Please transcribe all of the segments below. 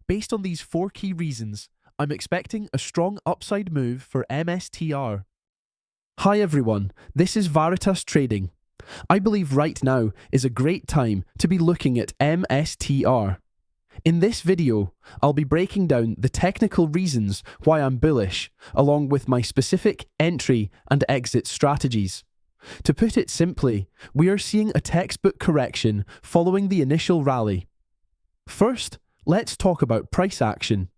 Based on these 4 key reasons, I'm expecting a strong upside move for MSTR. Hi everyone, this is Veritas Trading. I believe right now is a great time to be looking at MSTR. In this video, I'll be breaking down the technical reasons why I'm bullish, along with my specific entry and exit strategies. To put it simply, we are seeing a textbook correction following the initial rally. First, let's talk about price action.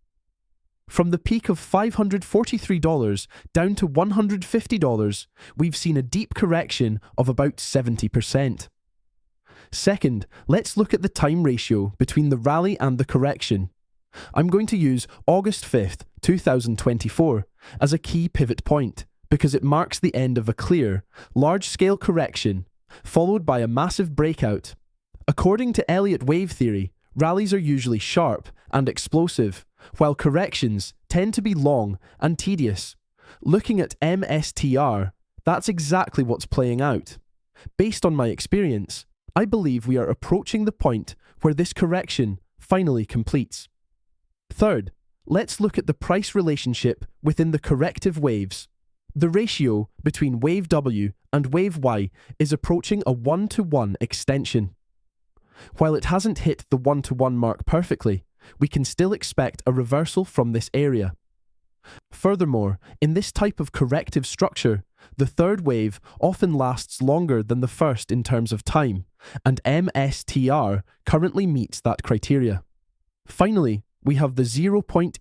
From the peak of $543 down to $150, we've seen a deep correction of about 70%. Second, let's look at the time ratio between the rally and the correction. I'm going to use August 5th, 2024 as a key pivot point because it marks the end of a clear, large-scale correction followed by a massive breakout. According to Elliott wave theory, rallies are usually sharp and explosive, while corrections tend to be long and tedious. Looking at MSTR, that's exactly what's playing out. Based on my experience, I believe we are approaching the point where this correction finally completes. Third, let's look at the price relationship within the corrective waves. The ratio between wave W and wave Y is approaching a 1-to-1 extension. While it hasn't hit the 1-to-1 mark perfectly, we can still expect a reversal from this area. Furthermore, in this type of corrective structure, the third wave often lasts longer than the first in terms of time, and MSTR currently meets that criteria. Finally, we have the 0.886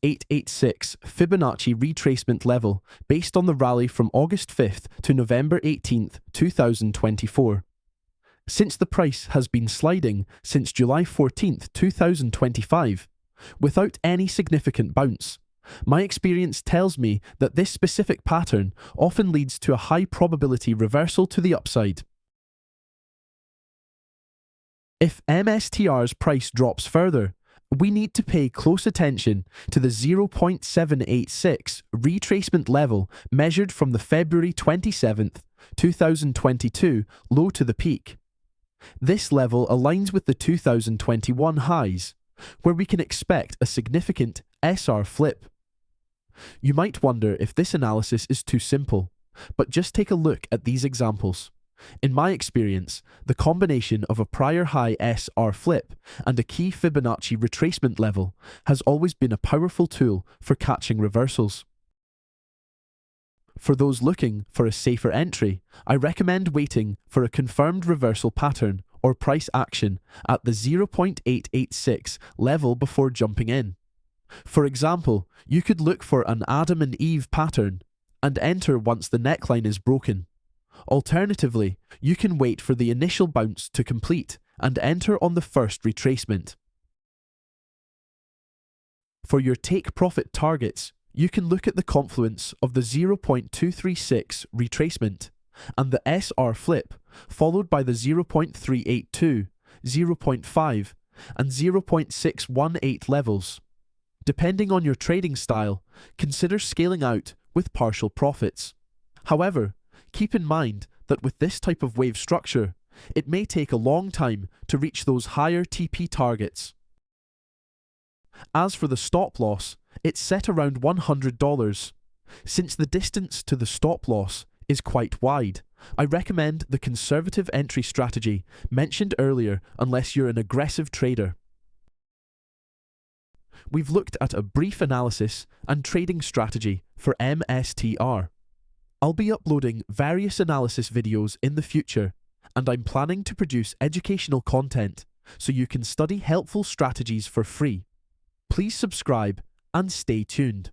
Fibonacci retracement level based on the rally from August 5th to November 18th, 2024. Since the price has been sliding since July 14th, 2025, without any significant bounce, my experience tells me that this specific pattern often leads to a high probability reversal to the upside. If MSTR's price drops further, we need to pay close attention to the 0.786 retracement level measured from the February 27th, 2022 low to the peak. This level aligns with the 2021 highs, where we can expect a significant SR flip. You might wonder if this analysis is too simple, but just take a look at these examples. In my experience, the combination of a prior high SR flip and a key Fibonacci retracement level has always been a powerful tool for catching reversals. For those looking for a safer entry, I recommend waiting for a confirmed reversal pattern or price action at the 0.886 level before jumping in. For example, you could look for an Adam and Eve pattern and enter once the neckline is broken. Alternatively, you can wait for the initial bounce to complete and enter on the first retracement. For your take profit targets, you can look at the confluence of the 0.236 retracement and the SR flip, followed by the 0.382, 0.5, and 0.618 levels. Depending on your trading style, consider scaling out with partial profits. However, keep in mind that with this type of wave structure, it may take a long time to reach those higher TP targets. As for the stop loss, it's set around $100. Since the distance to the stop loss is quite wide, I recommend the conservative entry strategy mentioned earlier unless you're an aggressive trader. We've looked at a brief analysis and trading strategy for MSTR. I'll be uploading various analysis videos in the future, and I'm planning to produce educational content so you can study helpful strategies for free. Please subscribe and stay tuned.